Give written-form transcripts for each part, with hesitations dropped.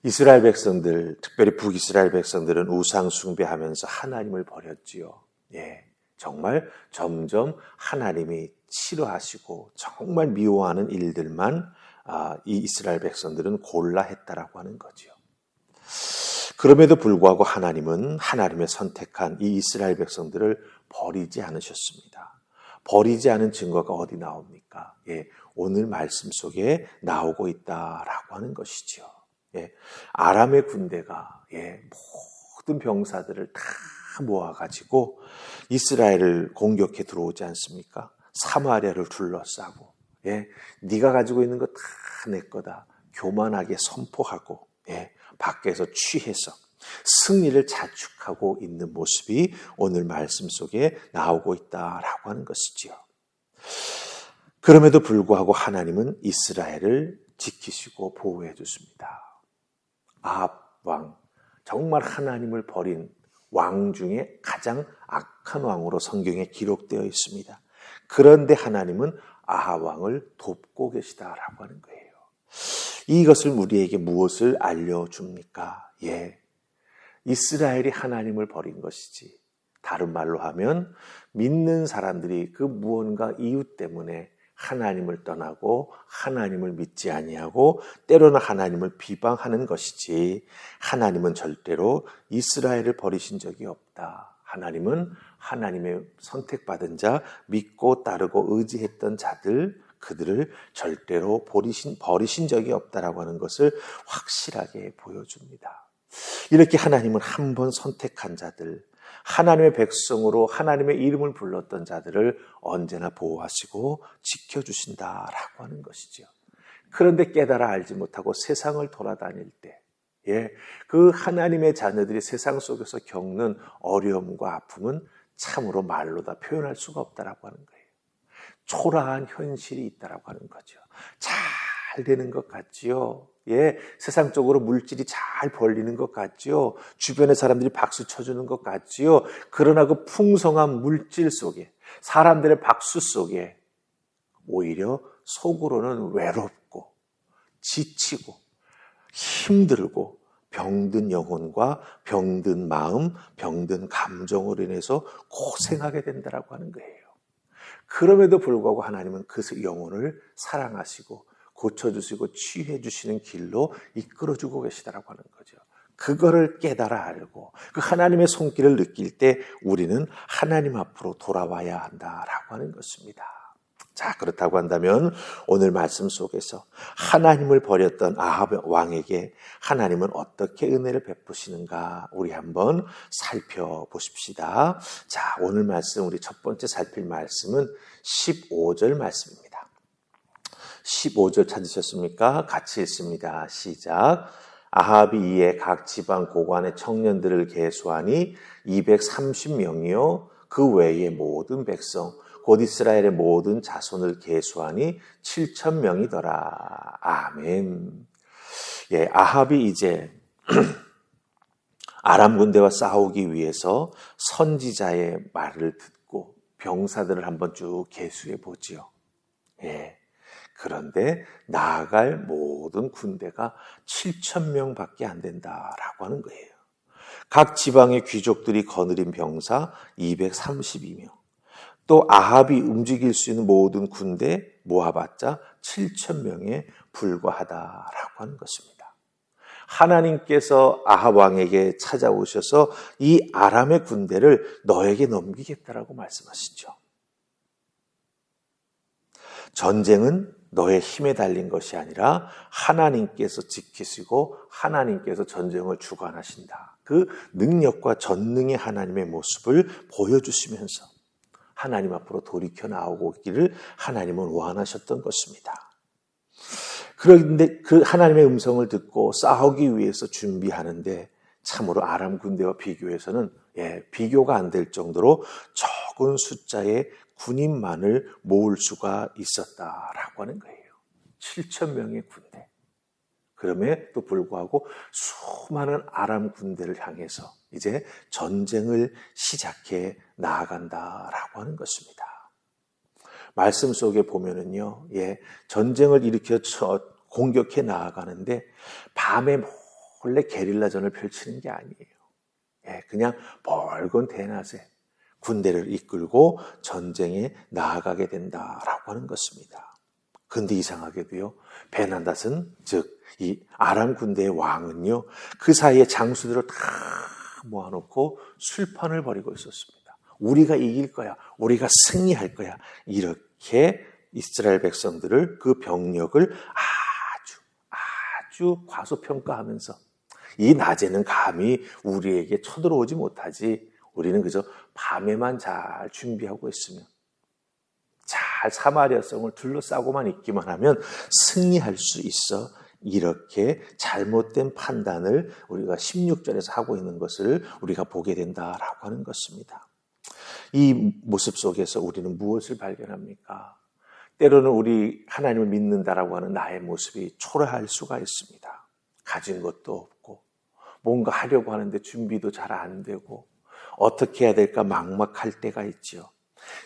이스라엘 백성들, 특별히 북이스라엘 백성들은 우상 숭배하면서 하나님을 버렸지요. 예, 정말 점점 하나님이 싫어하시고 정말 미워하는 일들만 이 이스라엘 백성들은 골라 했다라고 하는 거죠. 그럼에도 불구하고 하나님은 하나님의 선택한 이 이스라엘 백성들을 버리지 않으셨습니다. 버리지 않은 증거가 어디 나옵니까? 예, 오늘 말씀 속에 나오고 있다라고 하는 것이죠. 예, 아람의 군대가 모든 병사들을 다 모아가지고 이스라엘을 공격해 들어오지 않습니까? 사마리아를 둘러싸고, 네가 가지고 있는 거 다 내 거다. 교만하게 선포하고, 밖에서 취해서 승리를 자축하고 있는 모습이 오늘 말씀 속에 나오고 있다라고 하는 것이지요. 그럼에도 불구하고 하나님은 이스라엘을 지키시고 보호해 주십니다. 아합 왕, 정말 하나님을 버린 왕 중에 가장 악한 왕으로 성경에 기록되어 있습니다. 그런데 하나님은 아합 왕을 돕고 계시다라고 하는 거예요. 이것을 우리에게 무엇을 알려줍니까? 이스라엘이 하나님을 버린 것이지. 다른 말로 하면 믿는 사람들이 그 무언가 이유 때문에 하나님을 떠나고 하나님을 믿지 아니하고 때로는 하나님을 비방하는 것이지, 하나님은 절대로 이스라엘을 버리신 적이 없다. 하나님은 하나님의 선택받은 자, 믿고 따르고 의지했던 자들, 그들을 절대로 버리신 적이 없다라고 하는 것을 확실하게 보여줍니다. 이렇게 하나님은 한 번 선택한 자들, 하나님의 백성으로 하나님의 이름을 불렀던 자들을 언제나 보호하시고 지켜주신다라고 하는 것이죠. 그런데 깨달아 알지 못하고 세상을 돌아다닐 때, 그 하나님의 자녀들이 세상 속에서 겪는 어려움과 아픔은 참으로 말로 다 표현할 수가 없다라고 하는 거예요. 초라한 현실이 있다라고 하는 거죠. 잘 되는 것 같지요. 세상적으로 물질이 잘 벌리는 것 같지요. 주변의 사람들이 박수 쳐주는 것 같지요. 그러나 그 풍성한 물질 속에, 사람들의 박수 속에 오히려 속으로는 외롭고 지치고 힘들고 병든 영혼과 병든 마음, 병든 감정으로 인해서 고생하게 된다라고 하는 거예요. 그럼에도 불구하고 하나님은 그 영혼을 사랑하시고 고쳐주시고 치유해주시는 길로 이끌어주고 계시다라고 하는 거죠. 그거를 깨달아 알고 그 하나님의 손길을 느낄 때 우리는 하나님 앞으로 돌아와야 한다라고 하는 것입니다. 자, 그렇다고 한다면 오늘 말씀 속에서 하나님을 버렸던 아합 왕에게 하나님은 어떻게 은혜를 베푸시는가 우리 한번 살펴보십시다. 자, 오늘 말씀 우리 첫 번째 살필 말씀은 15절 말씀입니다. 15절 찾으셨습니까? 같이 읽습니다. 시작. 아합이 이에 각 지방 고관의 청년들을 계수하니 230명이요 그 외의 모든 백성 곧 이스라엘의 모든 자손을 계수하니 7,000명이더라. 아멘. 아합이 이제 아람 군대와 싸우기 위해서 선지자의 말을 듣고 병사들을 한번 쭉 계수해 보지요. 그런데 나아갈 모든 군대가 7,000명밖에 안 된다라고 하는 거예요. 각 지방의 귀족들이 거느린 병사 232명. 또 아합이 움직일 수 있는 모든 군대 모아봤자 7,000명에 불과하다라고 하는 것입니다. 하나님께서 아합 왕에게 찾아오셔서 이 아람의 군대를 너에게 넘기겠다라고 말씀하시죠. 전쟁은 너의 힘에 달린 것이 아니라 하나님께서 지키시고 하나님께서 전쟁을 주관하신다. 그 능력과 전능의 하나님의 모습을 보여주시면서 하나님 앞으로 돌이켜 나오기를 하나님은 원하셨던 것입니다. 그런데 그 하나님의 음성을 듣고 싸우기 위해서 준비하는데 참으로 아람 군대와 비교해서는 비교가 안 될 정도로 적은 숫자의 군인만을 모을 수가 있었다라고 하는 거예요. 7,000명의 군대. 그럼에도 불구하고 수많은 아람 군대를 향해서 이제 전쟁을 시작해 나아간다라고 하는 것입니다. 말씀 속에 보면은요, 전쟁을 일으켜 공격해 나아가는데 밤에 본래 게릴라전을 펼치는 게 아니에요. 그냥 멀건 대낮에 군대를 이끌고 전쟁에 나아가게 된다라고 하는 것입니다. 그런데 이상하게도요, 베나닷은 즉 이 아람 군대의 왕은요, 그 사이에 장수들을 다 모아놓고 술판을 벌이고 있었습니다. 우리가 이길 거야, 우리가 승리할 거야, 이렇게 이스라엘 백성들을, 그 병력을 아주 과소평가하면서 이 낮에는 감히 우리에게 쳐들어오지 못하지, 우리는 그저 밤에만 잘 준비하고 있으면, 잘 사마리아 성을 둘러싸고만 있기만 하면 승리할 수 있어, 이렇게 잘못된 판단을 우리가 16절에서 하고 있는 것을 우리가 보게 된다라고 하는 것입니다. 이 모습 속에서 우리는 무엇을 발견합니까? 때로는 우리 하나님을 믿는다라고 하는 나의 모습이 초라할 수가 있습니다. 가진 것도 없고 뭔가 하려고 하는데 준비도 잘 안 되고 어떻게 해야 될까 막막할 때가 있죠.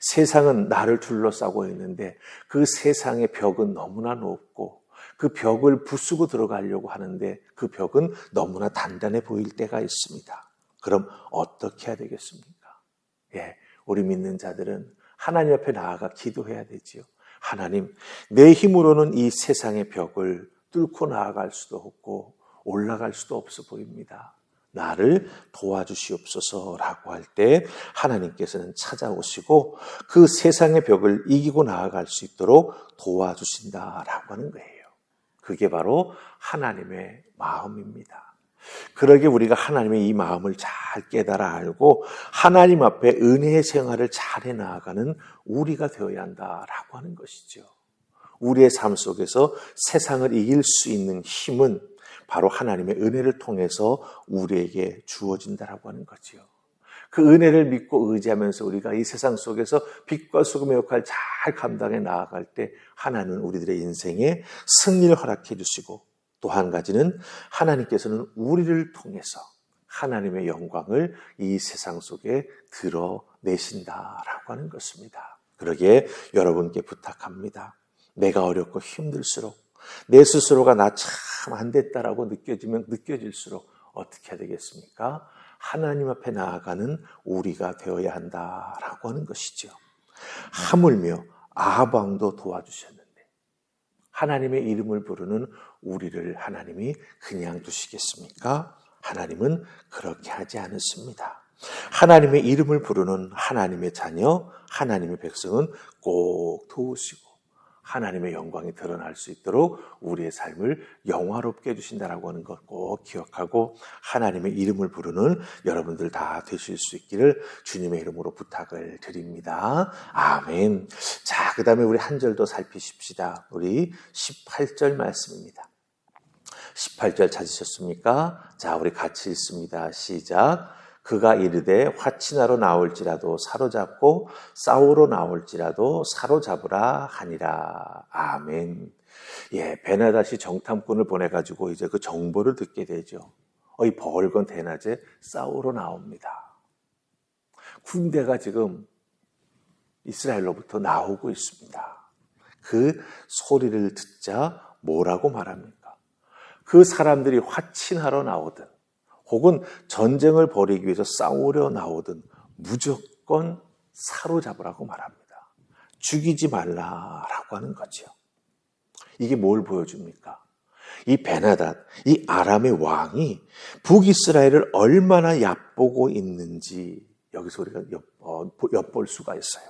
세상은 나를 둘러싸고 있는데 그 세상의 벽은 너무나 높고 그 벽을 부수고 들어가려고 하는데 그 벽은 너무나 단단해 보일 때가 있습니다. 그럼 어떻게 해야 되겠습니까? 우리 믿는 자들은 하나님 앞에 나아가 기도해야 되지요. 하나님, 내 힘으로는 이 세상의 벽을 뚫고 나아갈 수도 없고 올라갈 수도 없어 보입니다. 나를 도와주시옵소서라고 할 때 하나님께서는 찾아오시고 그 세상의 벽을 이기고 나아갈 수 있도록 도와주신다라고 하는 거예요. 그게 바로 하나님의 마음입니다. 그러게 우리가 하나님의 이 마음을 잘 깨달아 알고 하나님 앞에 은혜의 생활을 잘해 나아가는 우리가 되어야 한다라고 하는 것이죠. 우리의 삶 속에서 세상을 이길 수 있는 힘은 바로 하나님의 은혜를 통해서 우리에게 주어진다라고 하는 거죠. 그 은혜를 믿고 의지하면서 우리가 이 세상 속에서 빛과 소금의 역할을 잘 감당해 나아갈 때 하나님은 우리들의 인생에 승리를 허락해 주시고 또 한 가지는 하나님께서는 우리를 통해서 하나님의 영광을 이 세상 속에 드러내신다라고 하는 것입니다. 그러기에 여러분께 부탁합니다. 내가 어렵고 힘들수록 내 스스로가 나 참 안 됐다라고 느껴질수록 어떻게 해야 되겠습니까? 하나님 앞에 나아가는 우리가 되어야 한다라고 하는 것이죠. 하물며 아합왕도 도와주셨는데 하나님의 이름을 부르는 우리를 하나님이 그냥 두시겠습니까? 하나님은 그렇게 하지 않으십니다. 하나님의 이름을 부르는 하나님의 자녀, 하나님의 백성은 꼭 도우시고 하나님의 영광이 드러날 수 있도록 우리의 삶을 영화롭게 해주신다라고 하는 것 꼭 기억하고 하나님의 이름을 부르는 여러분들 다 되실 수 있기를 주님의 이름으로 부탁을 드립니다. 아멘. 자, 그 다음에 우리 한 절 더 살피십시다. 우리 18절 말씀입니다. 18절 찾으셨습니까? 자, 우리 같이 읽습니다. 시작. 그가 이르되 화친하러 나올지라도 사로잡고 싸우러 나올지라도 사로잡으라 하니라. 아멘. 베나닷이 정탐꾼을 보내가지고 이제 그 정보를 듣게 되죠. 이 벌건 대낮에 싸우러 나옵니다. 군대가 지금 이스라엘로부터 나오고 있습니다. 그 소리를 듣자 뭐라고 말합니까? 그 사람들이 화친하러 나오든 혹은 전쟁을 벌이기 위해서 싸우려 나오든 무조건 사로잡으라고 말합니다. 죽이지 말라라고 하는 거죠. 이게 뭘 보여줍니까? 이 베나닷, 이 아람의 왕이 북이스라엘을 얼마나 얕보고 있는지 여기서 우리가 엿볼 수가 있어요.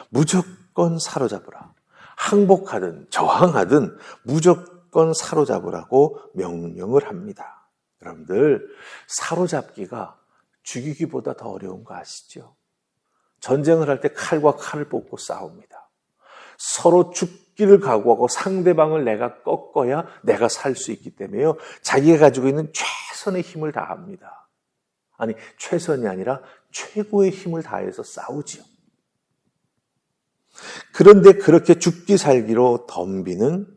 무조건 사로잡으라. 항복하든 저항하든 무조건 사로잡으라고 명령을 합니다. 여러분들, 사로잡기가 죽이기보다 더 어려운 거 아시죠? 전쟁을 할 때 칼과 칼을 뽑고 싸웁니다. 서로 죽기를 각오하고 상대방을 내가 꺾어야 내가 살 수 있기 때문에요. 자기가 가지고 있는 최선의 힘을 다합니다. 아니, 최선이 아니라 최고의 힘을 다해서 싸우지요. 그런데 그렇게 죽기 살기로 덤비는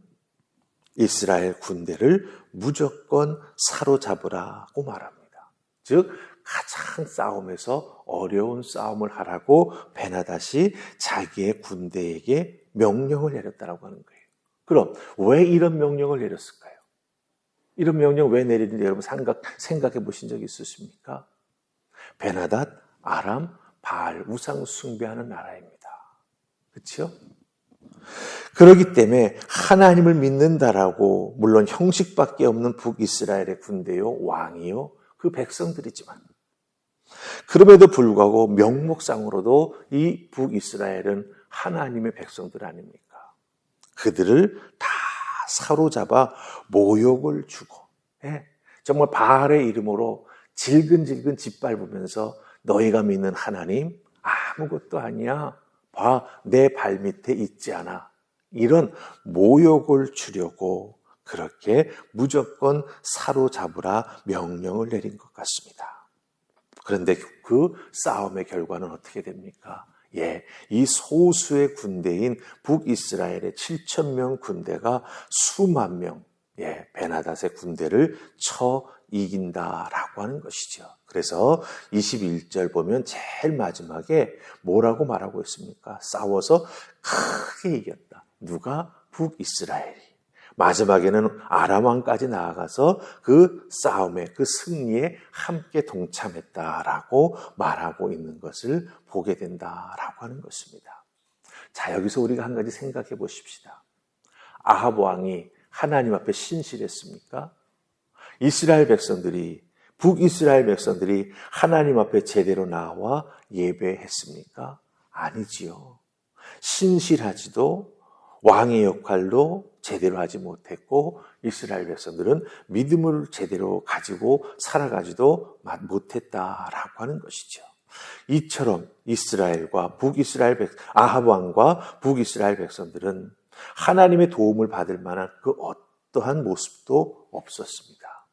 이스라엘 군대를 무조건 사로잡으라고 말합니다. 즉 가장 싸움에서 어려운 싸움을 하라고 베나닷이 자기의 군대에게 명령을 내렸다고 하는 거예요. 그럼 왜 이런 명령을 내렸을까요? 이런 명령 왜 내리는지 여러분 생각해 보신 적 있으십니까? 베나닷, 아람, 바알, 우상 숭배하는 나라입니다. 그렇죠? 그렇기 때문에 하나님을 믿는다라고 물론 형식밖에 없는 북이스라엘의 군대요, 왕이요, 그 백성들이지만 그럼에도 불구하고 명목상으로도 이 북이스라엘은 하나님의 백성들 아닙니까? 그들을 다 사로잡아 모욕을 주고 정말 바알의 이름으로 질근질근 짓밟으면서 너희가 믿는 하나님 아무것도 아니야. 봐, 내 발밑에 있지 않아. 이런 모욕을 주려고 그렇게 무조건 사로잡으라 명령을 내린 것 같습니다. 그런데 그 싸움의 결과는 어떻게 됩니까? 이 소수의 군대인 북이스라엘의 7,000명 군대가 수만 명, 베나닷의 군대를 쳐 이긴다라고 하는 것이죠. 그래서 21절 보면 제일 마지막에 뭐라고 말하고 있습니까? 싸워서 크게 이겼다. 누가? 북이스라엘이. 마지막에는 아람 왕까지 나아가서 그 싸움에, 그 승리에 함께 동참했다라고 말하고 있는 것을 보게 된다라고 하는 것입니다. 자, 여기서 우리가 한 가지 생각해 보십시다. 아합 왕이 하나님 앞에 신실했습니까? 북이스라엘 백성들이 하나님 앞에 제대로 나와 예배했습니까? 아니지요. 신실하지도 왕의 역할도 제대로 하지 못했고 이스라엘 백성들은 믿음을 제대로 가지고 살아가지도 못했다라고 하는 것이죠. 이처럼 아합 왕과 북이스라엘 백성들은 하나님의 도움을 받을 만한 그 어떠한 모습도 없었습니다.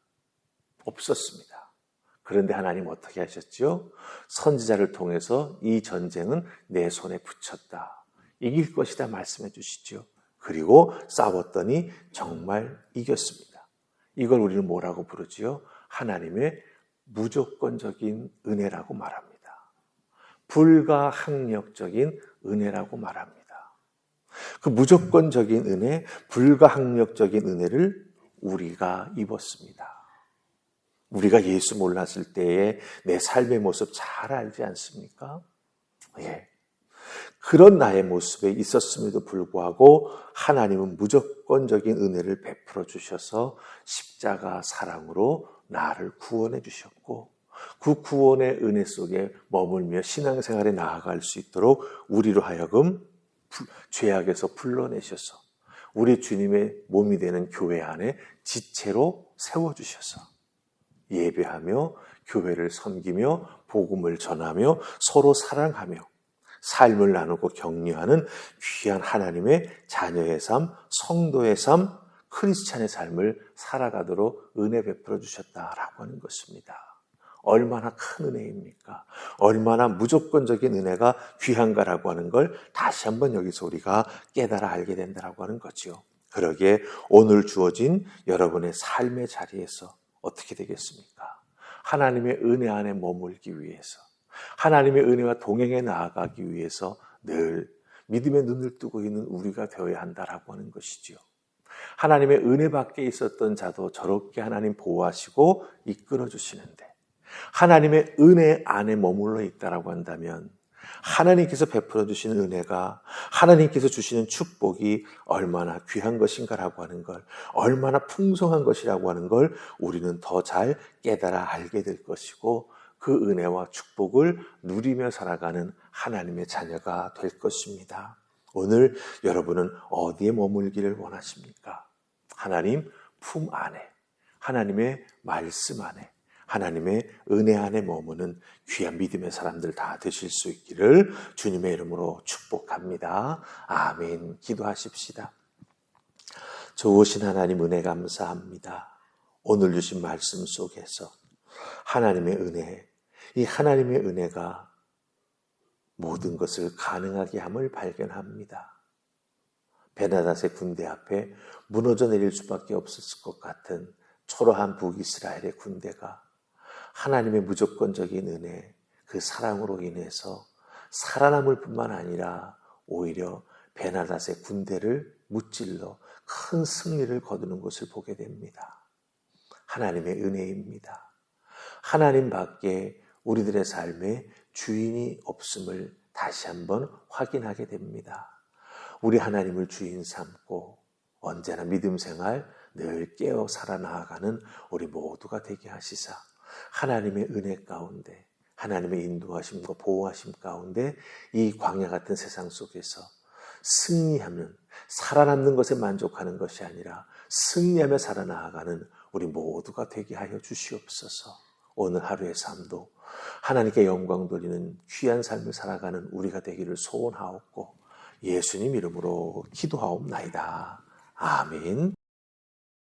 그런데 하나님 어떻게 하셨죠? 선지자를 통해서 이 전쟁은 내 손에 붙였다. 이길 것이다 말씀해 주시죠. 그리고 싸웠더니 정말 이겼습니다. 이걸 우리는 뭐라고 부르지요? 하나님의 무조건적인 은혜라고 말합니다. 불가항력적인 은혜라고 말합니다. 그 무조건적인 은혜, 불가항력적인 은혜를 우리가 입었습니다. 우리가 예수 몰랐을 때의 내 삶의 모습 잘 알지 않습니까? 그런 나의 모습에 있었음에도 불구하고 하나님은 무조건적인 은혜를 베풀어 주셔서 십자가 사랑으로 나를 구원해 주셨고 그 구원의 은혜 속에 머물며 신앙생활에 나아갈 수 있도록 우리로 하여금 죄악에서 불러내셔서 우리 주님의 몸이 되는 교회 안에 지체로 세워주셔서 예배하며 교회를 섬기며 복음을 전하며 서로 사랑하며 삶을 나누고 격려하는 귀한 하나님의 자녀의 삶, 성도의 삶, 크리스찬의 삶을 살아가도록 은혜 베풀어 주셨다라고 하는 것입니다. 얼마나 큰 은혜입니까? 얼마나 무조건적인 은혜가 귀한가라고 하는 걸 다시 한번 여기서 우리가 깨달아 알게 된다라고 하는 거죠. 그러기에 오늘 주어진 여러분의 삶의 자리에서 어떻게 되겠습니까? 하나님의 은혜 안에 머물기 위해서 하나님의 은혜와 동행해 나아가기 위해서 늘 믿음의 눈을 뜨고 있는 우리가 되어야 한다라고 하는 것이지요. 하나님의 은혜 밖에 있었던 자도 저렇게 하나님 보호하시고 이끌어 주시는데 하나님의 은혜 안에 머물러 있다라고 한다면 하나님께서 베풀어 주시는 은혜가 하나님께서 주시는 축복이 얼마나 귀한 것인가라고 하는 걸 얼마나 풍성한 것이라고 하는 걸 우리는 더 잘 깨달아 알게 될 것이고 그 은혜와 축복을 누리며 살아가는 하나님의 자녀가 될 것입니다. 오늘 여러분은 어디에 머물기를 원하십니까? 하나님 품 안에, 하나님의 말씀 안에, 하나님의 은혜 안에 머무는 귀한 믿음의 사람들 다 되실 수 있기를 주님의 이름으로 축복합니다. 아멘. 기도하십시다. 좋으신 하나님 은혜 감사합니다. 오늘 주신 말씀 속에서 하나님의 은혜, 이 하나님의 은혜가 모든 것을 가능하게 함을 발견합니다. 베나닷의 군대 앞에 무너져 내릴 수밖에 없었을 것 같은 초라한 북이스라엘의 군대가 하나님의 무조건적인 은혜, 그 사랑으로 인해서 살아남을 뿐만 아니라 오히려 베나닷의 군대를 무찔러 큰 승리를 거두는 것을 보게 됩니다. 하나님의 은혜입니다. 하나님 밖에 우리들의 삶에 주인이 없음을 다시 한번 확인하게 됩니다. 우리 하나님을 주인 삼고 언제나 믿음 생활 늘 깨어 살아나가는 우리 모두가 되게 하시사 하나님의 은혜 가운데 하나님의 인도하심과 보호하심 가운데 이 광야 같은 세상 속에서 승리하면 살아남는 것에 만족하는 것이 아니라 승리하며 살아나가는 우리 모두가 되게 하여 주시옵소서. 오늘 하루의 삶도 하나님께 영광 돌리는 귀한 삶을 살아가는 우리가 되기를 소원하옵고 예수님 이름으로 기도하옵나이다. 아멘.